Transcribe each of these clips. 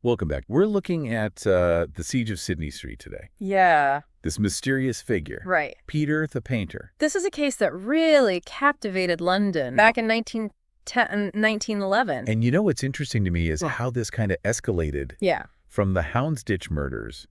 Welcome back. We're looking at the Siege of Sydney Street today. Yeah. This mysterious figure. Right. Peter the Painter. This is a case that really captivated London back in 1911. And you know what's interesting to me is how this kind of escalated from the Houndsditch Murders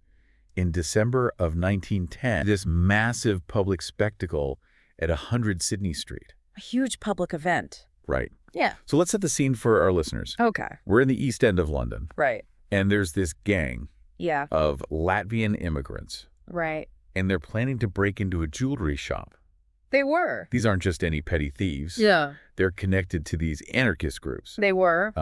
in December of 1910. This massive public spectacle at 100 Sydney Street. A huge public event. Right. Yeah. So let's set the scene for our listeners. Okay. We're in the East End of London. Right. And there's this gang Yeah. of Latvian immigrants. Right. And they're planning to break into a jewelry shop. They were. These aren't just any petty thieves. Yeah. They're connected to these anarchist groups. They were.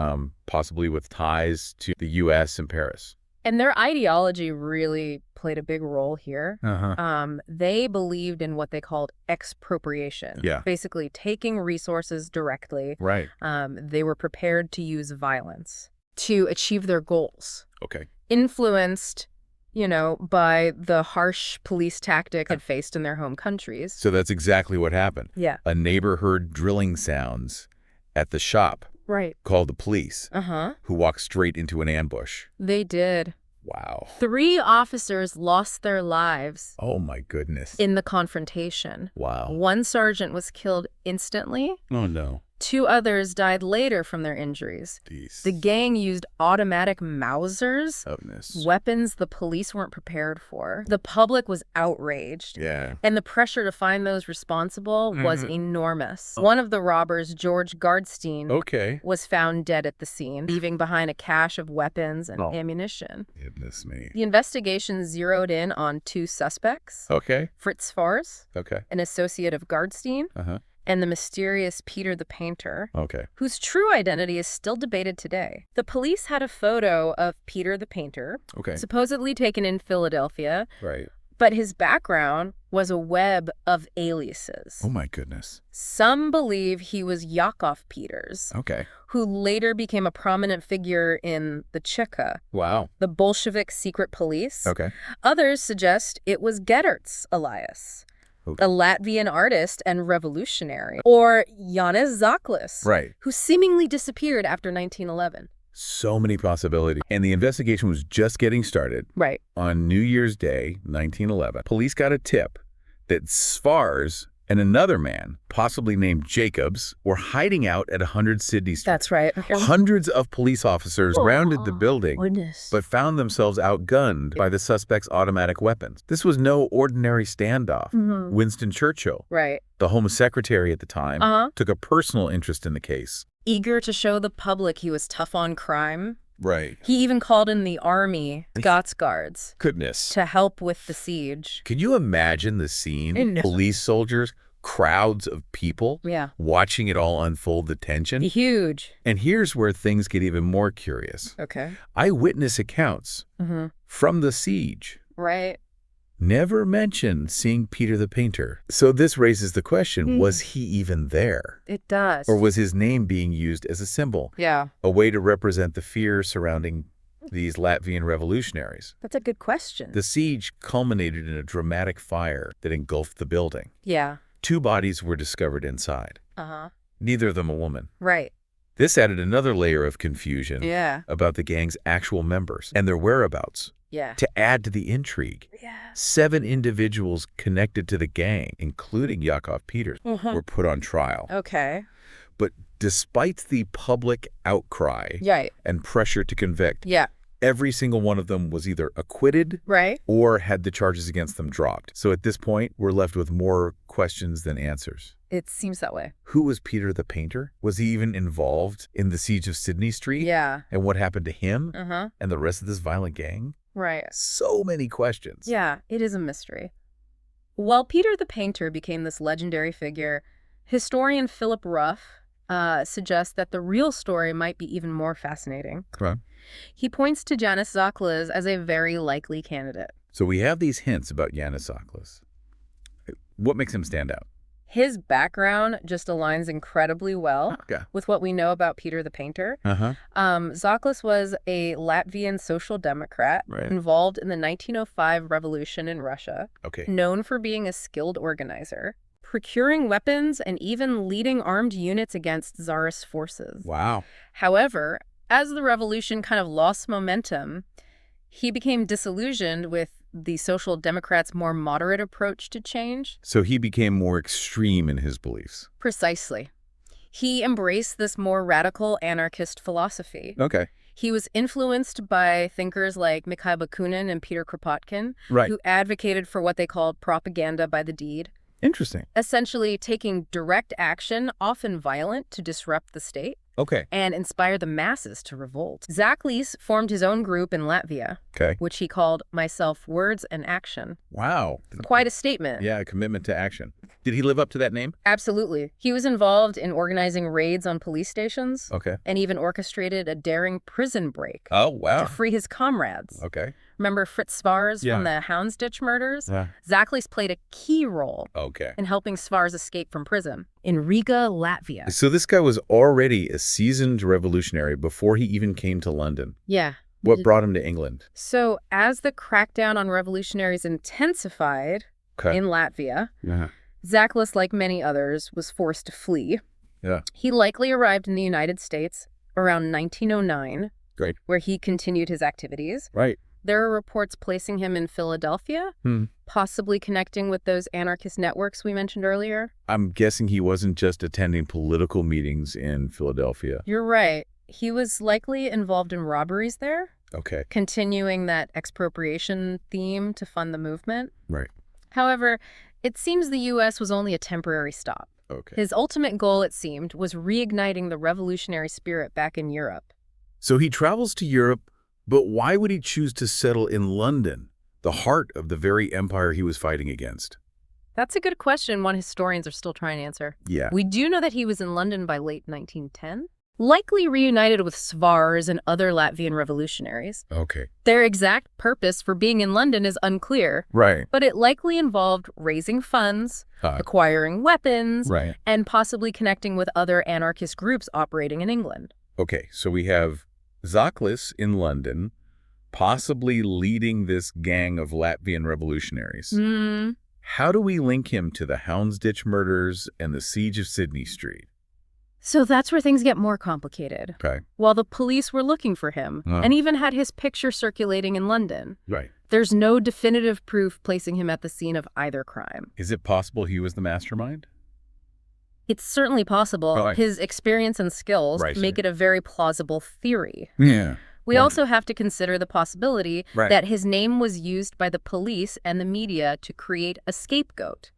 Possibly with ties to the U.S. and Paris. And their ideology really played a big role here. Uh-huh. They believed in what they called expropriation. Yeah. Basically taking resources directly. Right. They were prepared to use violence to achieve their goals. Okay. Influenced, by the harsh police tactics had faced in their home countries. So that's exactly what happened. Yeah. A neighbor heard drilling sounds at the shop. Right. Called the police. Uh-huh. Who walked straight into an ambush. They did. Wow. 3 officers lost their lives. Oh, my goodness. In the confrontation. Wow. 1 sergeant was killed instantly. Oh, no. 2 others died later from their injuries. Jeez. The gang used automatic Mausers, weapons the police weren't prepared for. The public was outraged. Yeah. And the pressure to find those responsible was enormous. One of the robbers, George Gardstein, was found dead at the scene, leaving behind a cache of weapons and ammunition. Goodness me. The investigation zeroed in on 2 suspects. Okay. Fritz Fars, Okay. an associate of Gardstein, and the mysterious Peter the Painter, whose true identity is still debated today. The police had a photo of Peter the Painter, supposedly taken in Philadelphia, but his background was a web of aliases. Oh, my goodness. Some believe he was Yakov Peters, who later became a prominent figure in the Cheka, the Bolshevik secret police. Others suggest it was Gedert's alias, a Latvian artist and revolutionary, or Jānis Zaklis, who seemingly disappeared after 1911. So many possibilities. And the investigation was just getting started. Right. On New Year's Day, 1911, police got a tip that Svars and another man, possibly named Jacobs, were hiding out at 100 Sydney Street. That's right. Hundreds of police officers surrounded the building, but found themselves outgunned by the suspects' automatic weapons. This was no ordinary standoff. Winston Churchill, the Home Secretary at the time, took a personal interest in the case. Eager to show the public he was tough on crime. Right. He even called in the army, Scots Guards, Goodness. to help with the siege. Can you imagine the scene? Police soldiers, crowds of people, watching it all unfold, the tension. Huge. And here's where things get even more curious. Eyewitness accounts from the siege. Right. Never mention seeing Peter the Painter. So this raises the question, was he even there? It does. Or was his name being used as a symbol? Yeah. A way to represent the fear surrounding these Latvian revolutionaries. That's a good question. The siege culminated in a dramatic fire that engulfed the building. Yeah. 2 bodies were discovered inside. Neither of them a woman. Right. This added another layer of confusion about the gang's actual members and their whereabouts. To add to the intrigue, 7 individuals connected to the gang, including Yakov Peters, were put on trial. But despite the public outcry and pressure to convict, every single one of them was either acquitted or had the charges against them dropped. So at this point, we're left with more questions than answers. It seems that way. Who was Peter the Painter? Was he even involved in the siege of Sydney Street? And what happened to him and the rest of this violent gang? Right. So many questions. Yeah, it is a mystery. While Peter the Painter became this legendary figure, historian Philip Ruff suggests that the real story might be even more fascinating. He points to Jānis Zaklis as a very likely candidate. So we have these hints about Jānis Zaklis. What makes him stand out? His background just aligns incredibly well with what we know about Peter the Painter. Zaklis was a Latvian social democrat involved in the 1905 revolution in Russia, known for being a skilled organizer, procuring weapons, and even leading armed units against Tsarist forces. Wow. However, as the revolution kind of lost momentum, he became disillusioned with the Social Democrats' more moderate approach to change. So he became more extreme in his beliefs. Precisely. He embraced this more radical anarchist philosophy. Okay. He was influenced by thinkers like Mikhail Bakunin and Peter Kropotkin, who advocated for what they called propaganda by the deed. Interesting. Essentially taking direct action, often violent, to disrupt the state. Okay. And inspire the masses to revolt. Zaklis formed his own group in Latvia, which he called Myself, Words, and Action. Wow. Quite a statement. Yeah, a commitment to action. Did he live up to that name? Absolutely. He was involved in organizing raids on police stations. Okay. And even orchestrated a daring prison break. Oh, wow. To free his comrades. Okay. Remember Fritz Svars from the Houndsditch Murders? Yeah. Zaklis played a key role in helping Svars escape from prison in Riga, Latvia. So this guy was already a seasoned revolutionary before he even came to London. Yeah. What brought him to England? So as the crackdown on revolutionaries intensified in Latvia, Zaklis, like many others, was forced to flee. Yeah. He likely arrived in the United States around 1909, where he continued his activities. Right. There are reports placing him in Philadelphia, possibly connecting with those anarchist networks we mentioned earlier. I'm guessing he wasn't just attending political meetings in Philadelphia. You're right. He was likely involved in robberies there. Okay. Continuing that expropriation theme to fund the movement. Right. However, it seems the U.S. was only a temporary stop. Okay. His ultimate goal, it seemed, was reigniting the revolutionary spirit back in Europe. So he travels to Europe, but why would he choose to settle in London, the heart of the very empire he was fighting against? That's a good question, one historians are still trying to answer. Yeah. We do know that he was in London by late 1910, likely reunited with Svars and other Latvian revolutionaries. Okay. Their exact purpose for being in London is unclear. Right. But it likely involved raising funds, acquiring weapons, and possibly connecting with other anarchist groups operating in England. Okay, so we have Zaklis in London, possibly leading this gang of Latvian revolutionaries. How do we link him to the Houndsditch Murders and the Siege of Sydney Street? So that's where things get more complicated. Okay. While the police were looking for him, and even had his picture circulating in London, there's no definitive proof placing him at the scene of either crime. Is it possible he was the mastermind? It's certainly possible. His experience and skills make it a very plausible theory. Yeah. We also have to consider the possibility that his name was used by the police and the media to create a scapegoat,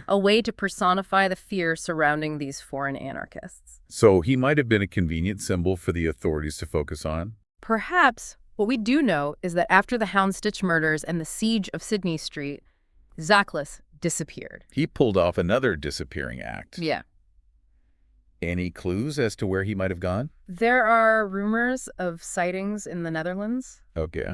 a way to personify the fear surrounding these foreign anarchists. So he might have been a convenient symbol for the authorities to focus on? Perhaps. What we do know is that after the Houndsditch Murders and the Siege of Sydney Street, Zaklis disappeared. He pulled off another disappearing act. Yeah. Any clues as to where he might have gone? There are rumors of sightings in the Netherlands,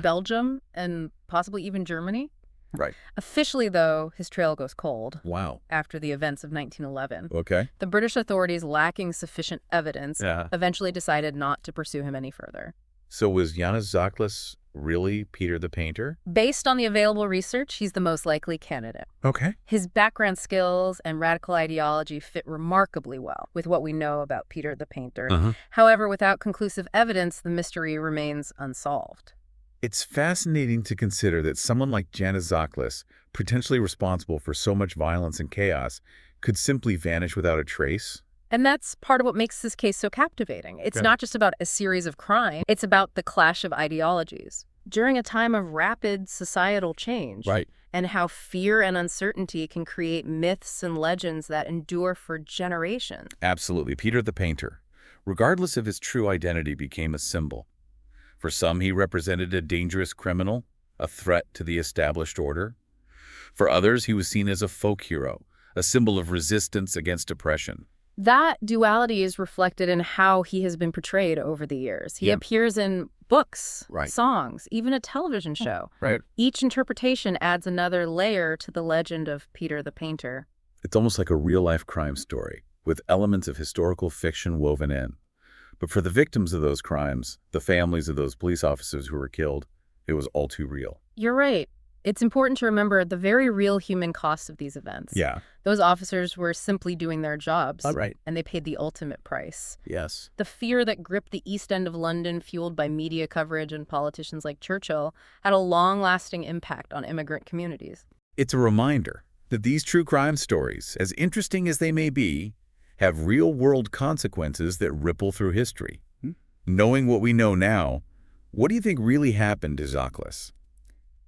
Belgium, and possibly even Germany. Right. Officially, though, his trail goes cold. Wow. After the events of 1911. Okay. The British authorities, lacking sufficient evidence, eventually decided not to pursue him any further. So was Jānis Zaklis really Peter the Painter? Based on the available research, he's the most likely candidate. Okay. His background skills and radical ideology fit remarkably well with what we know about Peter the Painter. However, without conclusive evidence, the mystery remains unsolved. It's fascinating to consider that someone like Jānis Zaklis, potentially responsible for so much violence and chaos, could simply vanish without a trace. And that's part of what makes this case so captivating. It's not just about a series of crimes. It's about the clash of ideologies. During a time of rapid societal change. And how fear and uncertainty can create myths and legends that endure for generations. Absolutely. Peter the Painter, regardless of his true identity, became a symbol. For some, he represented a dangerous criminal, a threat to the established order. For others, he was seen as a folk hero, a symbol of resistance against oppression. That duality is reflected in how he has been portrayed over the years. He appears in books, songs, even a television show. Each interpretation adds another layer to the legend of Peter the Painter. It's almost like a real-life crime story, with elements of historical fiction woven in. But for the victims of those crimes, the families of those police officers who were killed, it was all too real. You're right. It's important to remember the very real human cost of these events. Yeah. Those officers were simply doing their jobs. Right. And they paid the ultimate price. Yes. The fear that gripped the East End of London, fueled by media coverage and politicians like Churchill, had a long-lasting impact on immigrant communities. It's a reminder that these true crime stories, as interesting as they may be, have real-world consequences that ripple through history. Knowing what we know now, what do you think really happened to Zachlis?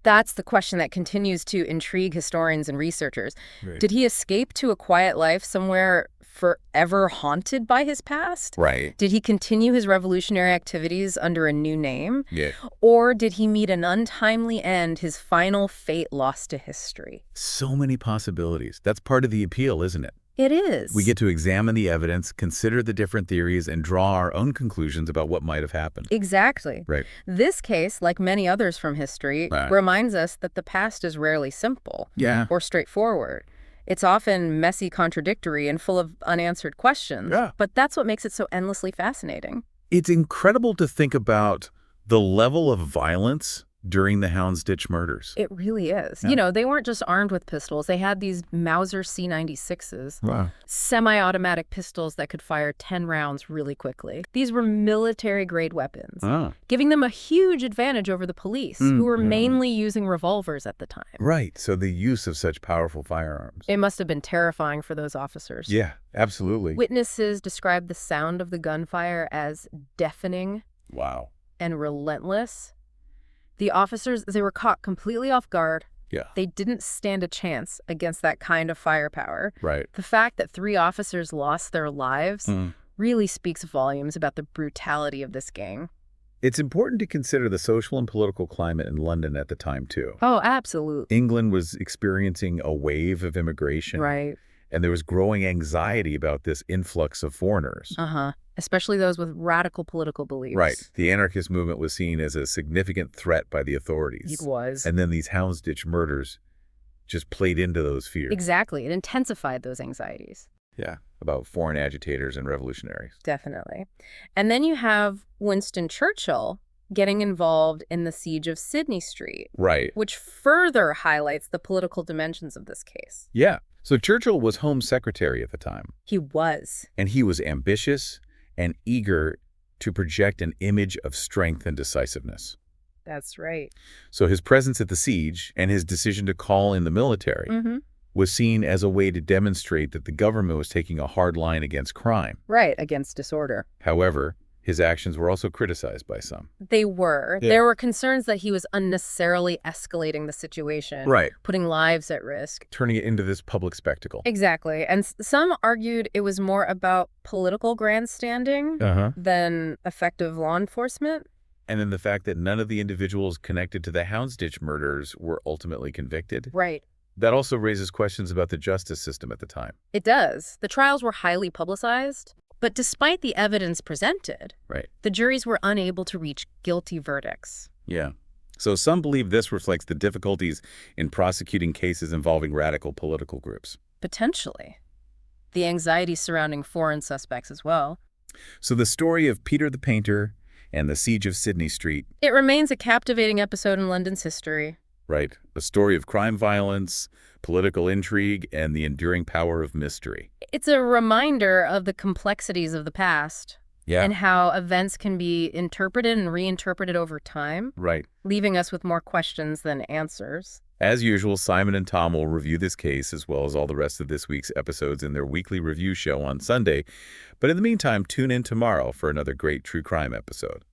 That's the question that continues to intrigue historians and researchers. Right. Did he escape to a quiet life somewhere forever haunted by his past? Right. Did he continue his revolutionary activities under a new name? Yeah. Or did he meet an untimely end, his final fate lost to history? So many possibilities. That's part of the appeal, isn't it? It is. We get to examine the evidence, consider the different theories, and draw our own conclusions about what might have happened. Exactly. Right. This case, like many others from history, reminds us that the past is rarely simple or straightforward. It's often messy, contradictory, and full of unanswered questions. Yeah. But that's what makes it so endlessly fascinating. It's incredible to think about the level of violence during the Houndsditch murders. It really is. Yeah. You know, they weren't just armed with pistols. They had these Mauser C96s, Wow. semi-automatic pistols that could fire 10 rounds really quickly. These were military-grade weapons, giving them a huge advantage over the police, who were mainly using revolvers at the time. Right, so the use of such powerful firearms. It must have been terrifying for those officers. Yeah, absolutely. Witnesses described the sound of the gunfire as deafening Wow. and relentless. The officers, they were caught completely off guard. Yeah. They didn't stand a chance against that kind of firepower. Right. The fact that 3 officers lost their lives really speaks volumes about the brutality of this gang. It's important to consider the social and political climate in London at the time, too. Oh, absolutely. England was experiencing a wave of immigration. Right. And there was growing anxiety about this influx of foreigners. Especially those with radical political beliefs. Right. The anarchist movement was seen as a significant threat by the authorities. It was. And then these Houndsditch murders just played into those fears. Exactly. It intensified those anxieties. Yeah, about foreign agitators and revolutionaries. Definitely. And then you have Winston Churchill getting involved in the siege of Sydney Street. Right. Which further highlights the political dimensions of this case. Yeah. So Churchill was Home Secretary at the time. He was. And he was ambitious and eager to project an image of strength and decisiveness. That's right. So his presence at the siege and his decision to call in the military was seen as a way to demonstrate that the government was taking a hard line against crime. Right, against disorder. However, his actions were also criticized by some. They were. Yeah. There were concerns that he was unnecessarily escalating the situation. Right. Putting lives at risk. Turning it into this public spectacle. Exactly. And some argued it was more about political grandstanding than effective law enforcement. And then the fact that none of the individuals connected to the Houndsditch murders were ultimately convicted. Right. That also raises questions about the justice system at the time. It does. The trials were highly publicized. But despite the evidence presented, the juries were unable to reach guilty verdicts. Yeah. So some believe this reflects the difficulties in prosecuting cases involving radical political groups. Potentially. The anxiety surrounding foreign suspects as well. So the story of Peter the Painter and the siege of Sydney Street. It remains a captivating episode in London's history. Right. A story of crime violence, political intrigue, and the enduring power of mystery. It's a reminder of the complexities of the past. Yeah. And how events can be interpreted and reinterpreted over time. Right. Leaving us with more questions than answers. As usual, Simon and Tom will review this case as well as all the rest of this week's episodes in their weekly review show on Sunday. But in the meantime, tune in tomorrow for another great true crime episode.